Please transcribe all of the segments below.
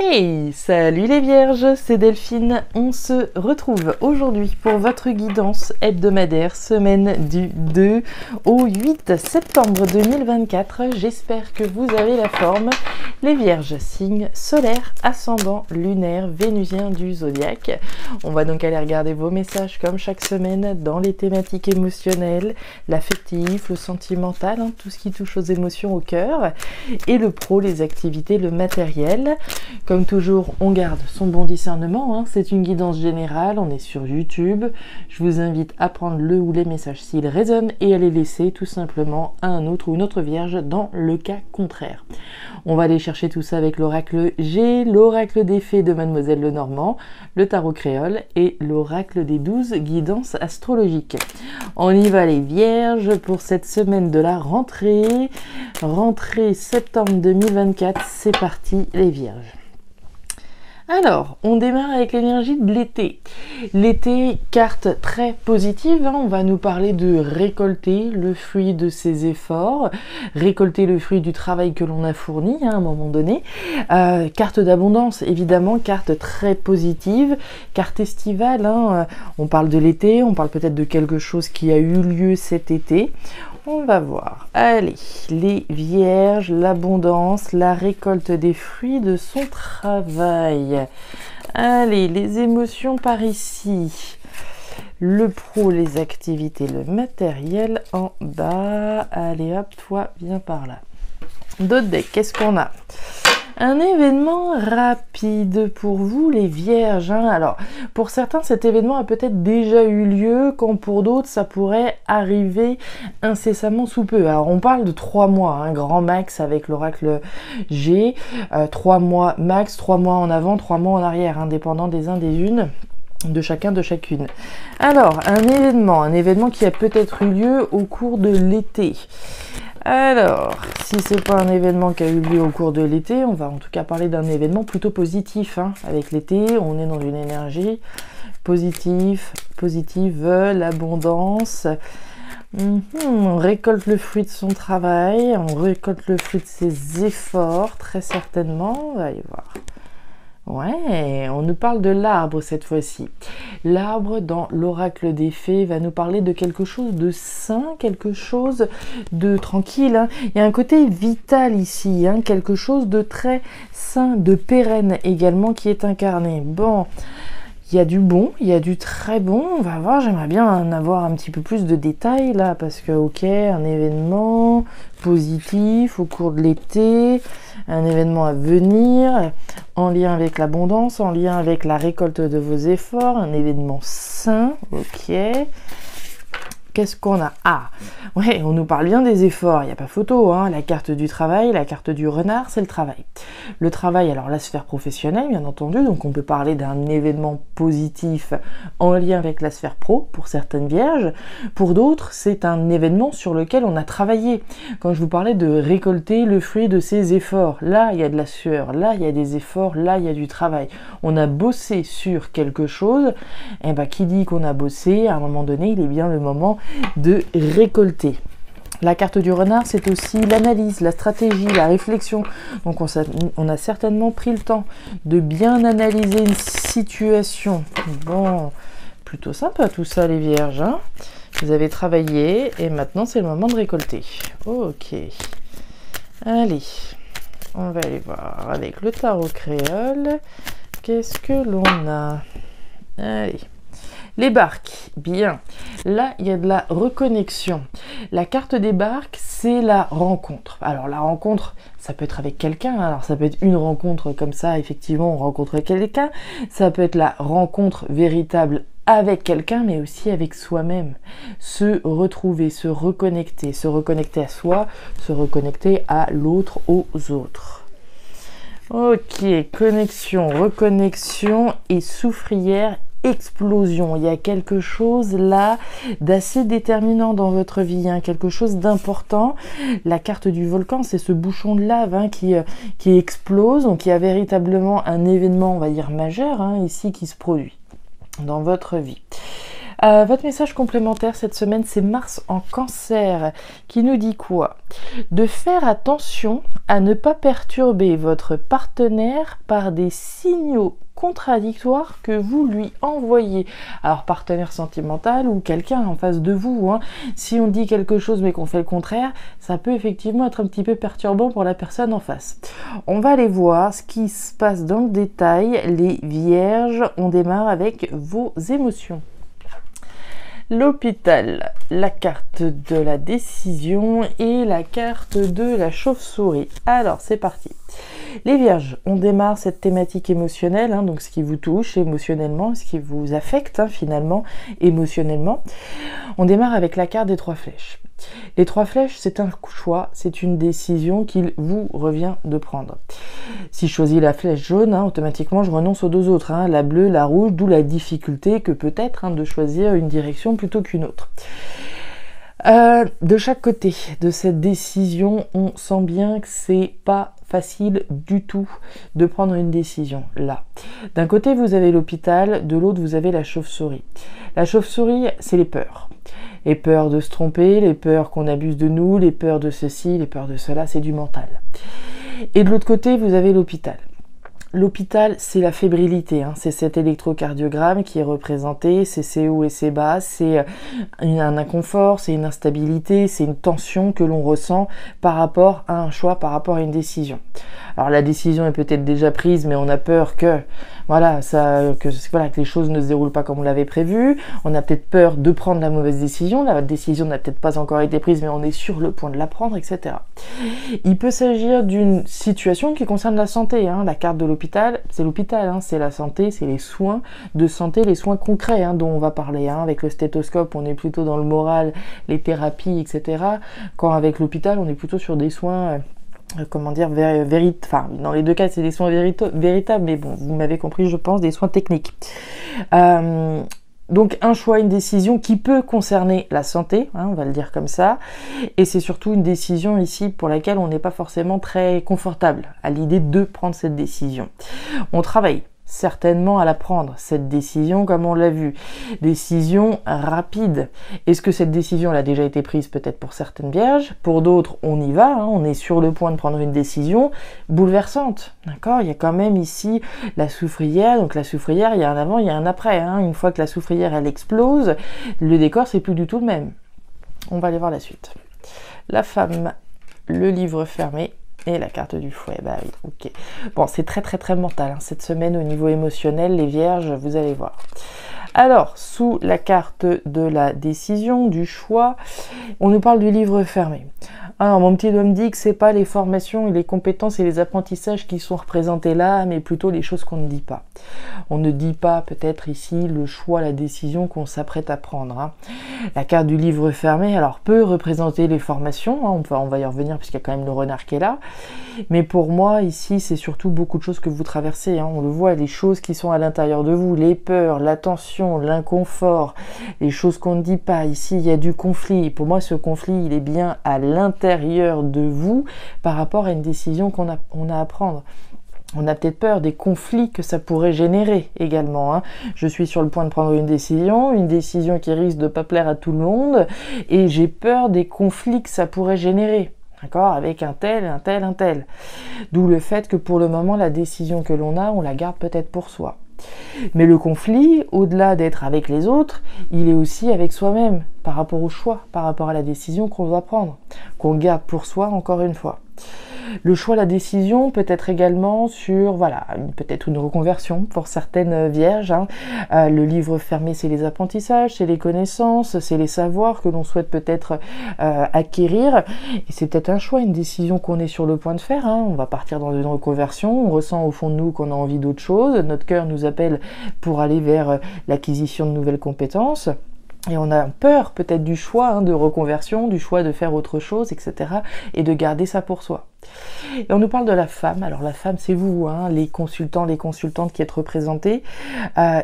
Hey, salut les vierges, c'est Delphine. On se retrouve aujourd'hui pour votre guidance hebdomadaire, semaine du 2 au 8 septembre 2024. J'espère que vous avez la forme. Les vierges, signe solaire, ascendant, lunaire, vénusien du zodiaque. On va donc aller regarder vos messages comme chaque semaine dans les thématiques émotionnelles, l'affectif, le sentimental, tout ce qui touche aux émotions, au cœur, et le pro, les activités, le matériel. Comme toujours, on garde son bon discernement, c'est une guidance générale, on est sur YouTube. Je vous invite à prendre le ou les messages s'ils résonnent et à les laisser tout simplement à un autre ou une autre vierge dans le cas contraire. On va aller chercher tout ça avec l'oracle G, l'oracle des fées de Mademoiselle Lenormand, le tarot créole et l'oracle des 12 guidances astrologiques. On y va les vierges pour cette semaine de la rentrée. Rentrée septembre 2024, c'est parti les vierges. Alors, on démarre avec l'énergie de l'été. L'été, carte très positive, on va nous parler de récolter le fruit de ses efforts, récolter le fruit du travail que l'on a fourni à un moment donné. Carte d'abondance, évidemment, carte très positive, carte estivale, on parle de l'été, on parle peut-être de quelque chose qui a eu lieu cet été. On va voir. Allez, les vierges, l'abondance, la récolte des fruits de son travail. Allez, les émotions par ici. Le pro, les activités, le matériel en bas. Allez hop, toi, viens par là. D'autres decks, qu'est-ce qu'on a ? Un événement rapide pour vous les vierges. Alors, pour certains, cet événement a peut-être déjà eu lieu, quand pour d'autres, ça pourrait arriver incessamment sous peu. Alors, on parle de 3 mois, grand max avec l'oracle G. 3 mois max, 3 mois en avant, 3 mois en arrière, indépendant des uns des unes. De chacun, de chacune. Alors, un événement qui a peut-être eu lieu au cours de l'été. Alors, si c'est pas un événement qui a eu lieu au cours de l'été, on va en tout cas parler d'un événement plutôt positif. Avec l'été, on est dans une énergie positive, l'abondance. On récolte le fruit de son travail, on récolte le fruit de ses efforts, très certainement. On va y voir. Ouais, on nous parle de l'arbre cette fois-ci. L'arbre dans l'oracle des fées va nous parler de quelque chose de sain, quelque chose de tranquille. Il y a un côté vital ici, quelque chose de très sain, de pérenne également qui est incarné. Bon, il y a du bon, il y a du très bon. On va voir, j'aimerais bien en avoir un petit peu plus de détails là, parce que ok, un événement positif au cours de l'été, un événement à venir, en lien avec l'abondance, en lien avec la récolte de vos efforts, un événement sain, ok. Qu'est-ce qu'on a ? Ah, ouais, on nous parle bien des efforts, il n'y a pas photo, la carte du travail, la carte du renard, c'est le travail. Le travail, alors la sphère professionnelle, bien entendu, donc on peut parler d'un événement positif en lien avec la sphère pro, pour certaines vierges. Pour d'autres, c'est un événement sur lequel on a travaillé. Quand je vous parlais de récolter le fruit de ses efforts, là, il y a de la sueur, là, il y a des efforts, là, il y a du travail. On a bossé sur quelque chose, et qui dit qu'on a bossé, à un moment donné, il est bien le moment de récolter. La carte du renard, c'est aussi l'analyse, la stratégie, la réflexion. Donc on a certainement pris le temps de bien analyser une situation. Bon, plutôt sympa tout ça les vierges. Vous avez travaillé et maintenant c'est le moment de récolter. Ok. Allez, on va aller voir avec le tarot créole. Qu'est-ce que l'on a ? Allez. Les barques, bien. Là, il y a de la reconnexion. La carte des barques, c'est la rencontre. Alors, la rencontre, ça peut être avec quelqu'un. Alors, ça peut être une rencontre comme ça, effectivement, on rencontre quelqu'un. Ça peut être la rencontre véritable avec quelqu'un, mais aussi avec soi-même. Se retrouver, se reconnecter à soi, se reconnecter à l'autre, aux autres. Ok, connexion, reconnexion et soufrière, explosion. Il y a quelque chose là d'assez déterminant dans votre vie, quelque chose d'important. La carte du volcan, c'est ce bouchon de lave qui explose. Donc il y a véritablement un événement, on va dire majeur, ici qui se produit dans votre vie. Votre message complémentaire cette semaine, c'est Mars en Cancer qui nous dit quoi? De faire attention à ne pas perturber votre partenaire par des signaux contradictoires que vous lui envoyez. Alors partenaire sentimental ou quelqu'un en face de vous, hein. Si on dit quelque chose mais qu'on fait le contraire, ça peut effectivement être un petit peu perturbant pour la personne en face. On va aller voir ce qui se passe dans le détail. Les Vierges, on démarre avec vos émotions. L'hôpital, la carte de la décision et la carte de la chauve-souris. Alors, c'est parti. Les Vierges, on démarre cette thématique émotionnelle, hein, donc ce qui vous touche émotionnellement, ce qui vous affecte finalement émotionnellement. On démarre avec la carte des 3 flèches. Les 3 flèches, c'est un choix, c'est une décision qu'il vous revient de prendre. Si je choisis la flèche jaune, automatiquement je renonce aux 2 autres, la bleue, la rouge, d'où la difficulté que peut-être de choisir une direction plutôt qu'une autre. De chaque côté de cette décision, on sent bien que c'est pas facile du tout de prendre une décision là. D'un côté vous avez l'hôpital, de l'autre vous avez la chauve-souris. La chauve-souris, c'est les peurs. Les peurs de se tromper, les peurs qu'on abuse de nous, les peurs de ceci, les peurs de cela, c'est du mental. Et de l'autre côté, vous avez l'hôpital. L'hôpital, c'est la fébrilité, c'est cet électrocardiogramme qui est représenté, c'est ses hauts et ses bas, c'est un inconfort, c'est une instabilité, c'est une tension que l'on ressent par rapport à un choix, par rapport à une décision. Alors la décision est peut-être déjà prise, mais on a peur que les choses ne se déroulent pas comme on l'avait prévu. On a peut-être peur de prendre la mauvaise décision. La décision n'a peut-être pas encore été prise, mais on est sur le point de la prendre, etc. Il peut s'agir d'une situation qui concerne la santé. La carte de l'hôpital, c'est la santé, c'est les soins de santé, les soins concrets dont on va parler. Avec le stéthoscope, on est plutôt dans le moral, les thérapies, etc. Quand avec l'hôpital, on est plutôt sur des soins... dans les 2 cas c'est des soins véritables, mais bon, vous m'avez compris, je pense, des soins techniques. Donc un choix, une décision qui peut concerner la santé, on va le dire comme ça, et c'est surtout une décision ici pour laquelle on n'est pas forcément très confortable à l'idée de prendre cette décision. On travaille certainement à la prendre, cette décision, comme on l'a vu. Décision rapide. Est-ce que cette décision elle a déjà été prise peut-être pour certaines vierges? Pour d'autres, on y va, on est sur le point de prendre une décision bouleversante. D'accord? Il y a quand même ici la soufrière. Donc la soufrière, il y a un avant, il y a un après. Une fois que la soufrière, elle explose, le décor, c'est plus du tout le même. On va aller voir la suite. La femme, le livre fermé. Et la carte du fouet, bah oui, ok. Bon, c'est très très très mental, cette semaine au niveau émotionnel, les vierges, vous allez voir. Alors, sous la carte de la décision, du choix, on nous parle du livre fermé. Alors, mon petit doigt me dit que c'est pas les formations et les compétences et les apprentissages qui sont représentés là, mais plutôt les choses qu'on ne dit pas. On ne dit pas peut-être ici le choix, la décision qu'on s'apprête à prendre. La carte du livre fermé, alors peut représenter les formations, on va y revenir puisqu'il y a quand même le renard qui est là, mais pour moi ici c'est surtout beaucoup de choses que vous traversez, on le voit, les choses qui sont à l'intérieur de vous, les peurs, la tension, l'inconfort, les choses qu'on ne dit pas. Ici il y a du conflit, pour moi ce conflit il est bien à l'intérieur de vous par rapport à une décision qu'on a à prendre. On a peut-être peur des conflits que ça pourrait générer également. Je suis sur le point de prendre une décision qui risque de ne pas plaire à tout le monde, et j'ai peur des conflits que ça pourrait générer. D'accord? Avec un tel. D'où le fait que pour le moment, la décision que l'on a, on la garde peut-être pour soi. Mais le conflit, au-delà d'être avec les autres, il est aussi avec soi-même, par rapport au choix, par rapport à la décision qu'on doit prendre, qu'on garde pour soi encore une fois. Le choix, la décision peut être également sur, peut-être une reconversion pour certaines vierges. Le livre fermé, c'est les apprentissages, c'est les connaissances, c'est les savoirs que l'on souhaite peut-être acquérir. Et c'est peut-être un choix, une décision qu'on est sur le point de faire. On va partir dans une reconversion, on ressent au fond de nous qu'on a envie d'autre chose, notre cœur nous appelle pour aller vers l'acquisition de nouvelles compétences. Et on a peur peut-être du choix de reconversion, du choix de faire autre chose, etc. et de garder ça pour soi. Et on nous parle de la femme. Alors la femme, c'est vous, les consultants, les consultantes qui êtes représentés.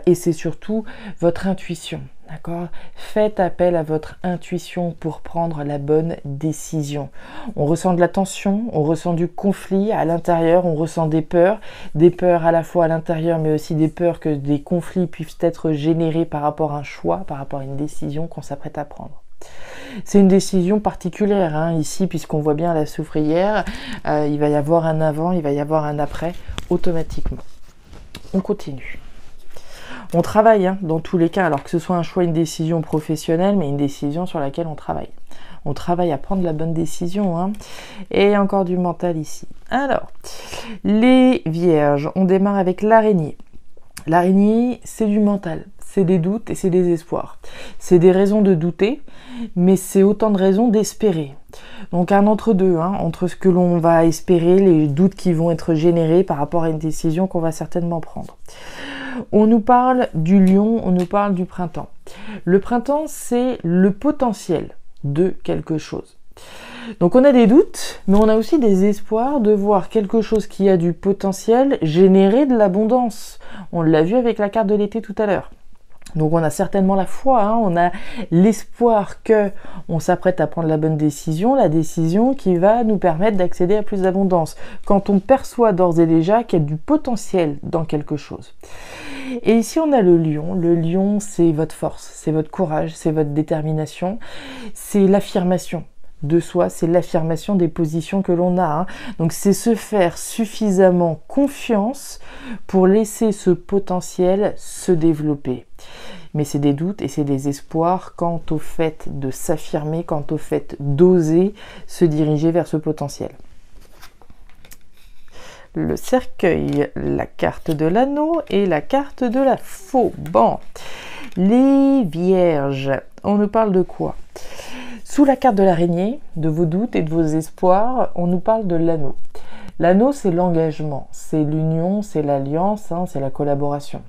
Et c'est surtout votre intuition. D'accord? Faites appel à votre intuition pour prendre la bonne décision. On ressent de la tension, on ressent du conflit à l'intérieur, on ressent des peurs à la fois à l'intérieur, mais aussi des peurs que des conflits puissent être générés par rapport à un choix, par rapport à une décision qu'on s'apprête à prendre. C'est une décision particulière hein, ici, puisqu'on voit bien la soufrière, il va y avoir un avant, il va y avoir un après, automatiquement. On continue. On travaille hein, dans tous les cas, alors que ce soit un choix, une décision professionnelle, mais une décision sur laquelle on travaille. On travaille à prendre la bonne décision. Hein. Et encore du mental ici. Alors, les vierges, on démarre avec l'araignée. L'araignée, c'est du mental, c'est des doutes et c'est des espoirs. C'est des raisons de douter, mais c'est autant de raisons d'espérer. Donc un entre-deux, hein, entre ce que l'on va espérer, les doutes qui vont être générés par rapport à une décision qu'on va certainement prendre. On nous parle du lion, on nous parle du printemps. Le printemps, c'est le potentiel de quelque chose. Donc on a des doutes, mais on a aussi des espoirs de voir quelque chose qui a du potentiel générer de l'abondance. On l'a vu avec la carte de l'été tout à l'heure. Donc on a certainement la foi, hein, on a l'espoir que on s'apprête à prendre la bonne décision, la décision qui va nous permettre d'accéder à plus d'abondance. Quand on perçoit d'ores et déjà qu'il y a du potentiel dans quelque chose. Et ici on a le lion. Le lion, c'est votre force, c'est votre courage, c'est votre détermination, c'est l'affirmation de soi, c'est l'affirmation des positions que l'on a. Hein. Donc c'est se faire suffisamment confiance pour laisser ce potentiel se développer. Mais c'est des doutes et c'est des espoirs quant au fait de s'affirmer, quant au fait d'oser se diriger vers ce potentiel. Le cercueil, la carte de l'anneau et la carte de la faux. Bon, les vierges, on nous parle de quoi ? Sous la carte de l'araignée, de vos doutes et de vos espoirs, on nous parle de l'anneau. L'anneau, c'est l'engagement, c'est l'union, c'est l'alliance, hein, c'est la collaboration.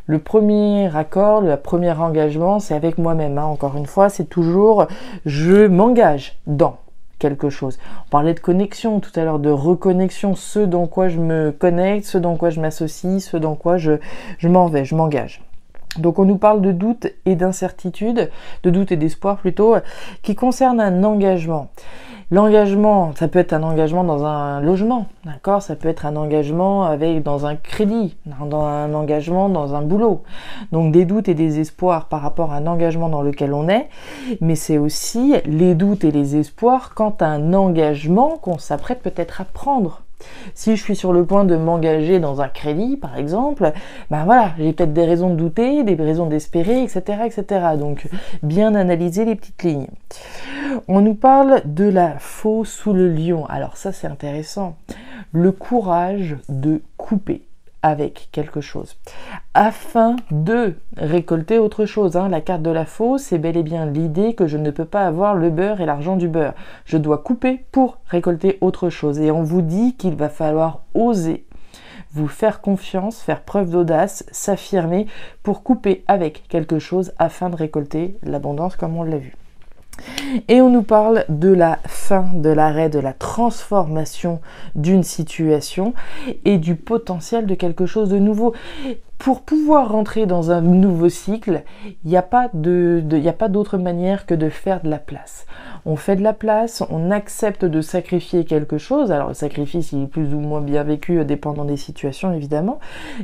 Le premier accord, le premier engagement, c'est avec moi-même. Hein. Encore une fois, c'est toujours je m'engage dans quelque chose. On parlait de connexion tout à l'heure, de reconnexion, ce dans quoi je me connecte, ce dans quoi je m'associe, ce dans quoi je m'en vais, je m'engage. Donc on nous parle de doute et d'incertitude, de doute et d'espoir plutôt, qui concerne un engagement. L'engagement, ça peut être un engagement dans un logement, d'accord ? Ça peut être un engagement dans un crédit, dans un engagement dans un boulot. Donc des doutes et des espoirs par rapport à un engagement dans lequel on est, mais c'est aussi les doutes et les espoirs quant à un engagement qu'on s'apprête peut-être à prendre. Si je suis sur le point de m'engager dans un crédit, par exemple, ben voilà, j'ai peut-être des raisons de douter, des raisons d'espérer, etc., etc. Donc, bien analyser les petites lignes. On nous parle de la faux sous le lion. Alors ça, c'est intéressant. Le courage de couper avec quelque chose, afin de récolter autre chose. Hein. La carte de la faux, c'est bel et bien l'idée que je ne peux pas avoir le beurre et l'argent du beurre. Je dois couper pour récolter autre chose. Et on vous dit qu'il va falloir oser, vous faire confiance, faire preuve d'audace, s'affirmer pour couper avec quelque chose afin de récolter l'abondance comme on l'a vu. Et on nous parle de la fin, de l'arrêt, de la transformation d'une situation et du potentiel de quelque chose de nouveau. Pour pouvoir rentrer dans un nouveau cycle, il n'y a pas d'autre manière que de faire de la place. On fait de la place, on accepte de sacrifier quelque chose. Alors le sacrifice, il est plus ou moins bien vécu, dépendant des situations évidemment.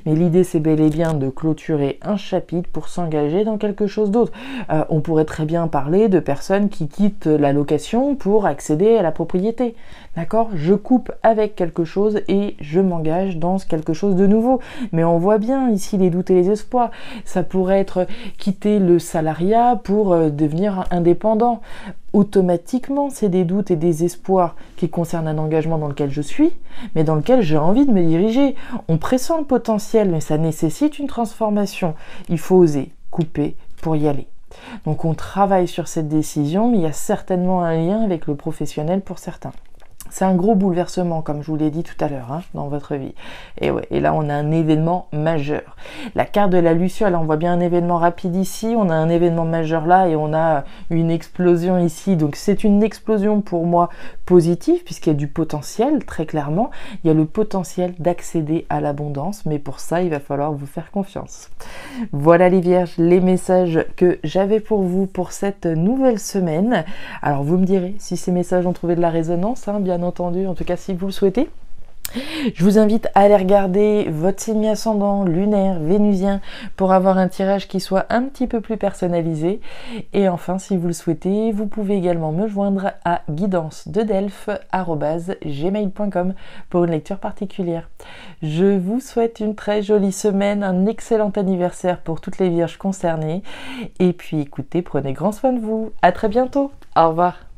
Mais l'idée, c'est bel et bien de clôturer un chapitre pour s'engager dans quelque chose d'autre. On pourrait très bien parler de personnes qui quittent la location pour accéder à la propriété. D'accord ? Je coupe avec quelque chose et je m'engage dans quelque chose de nouveau. Mais on voit bien ici les doutes et les espoirs. Ça pourrait être quitter le salariat pour devenir indépendant. Automatiquement, c'est des doutes et des espoirs qui concernent un engagement dans lequel je suis, mais dans lequel j'ai envie de me diriger. On pressent le potentiel, mais ça nécessite une transformation. Il faut oser couper pour y aller. Donc on travaille sur cette décision, mais il y a certainement un lien avec le professionnel pour certains. C'est un gros bouleversement, comme je vous l'ai dit tout à l'heure, hein, dans votre vie. Et ouais, et là, on a un événement majeur. La carte de la luciole, là, on voit bien un événement rapide ici, on a un événement majeur là, et on a une explosion ici. Donc, c'est une explosion pour moi positive, puisqu'il y a du potentiel, très clairement. Il y a le potentiel d'accéder à l'abondance, mais pour ça, il va falloir vous faire confiance. Voilà les Vierges, les messages que j'avais pour vous pour cette nouvelle semaine. Alors, vous me direz si ces messages ont trouvé de la résonance, hein, bien entendu, en tout cas si vous le souhaitez. Je vous invite à aller regarder votre signe ascendant, lunaire, vénusien pour avoir un tirage qui soit un petit peu plus personnalisé. Et enfin, si vous le souhaitez, vous pouvez également me joindre à guidance-de-delphes@gmail.com pour une lecture particulière. Je vous souhaite une très jolie semaine, un excellent anniversaire pour toutes les vierges concernées. Et puis écoutez, prenez grand soin de vous. À très bientôt. Au revoir.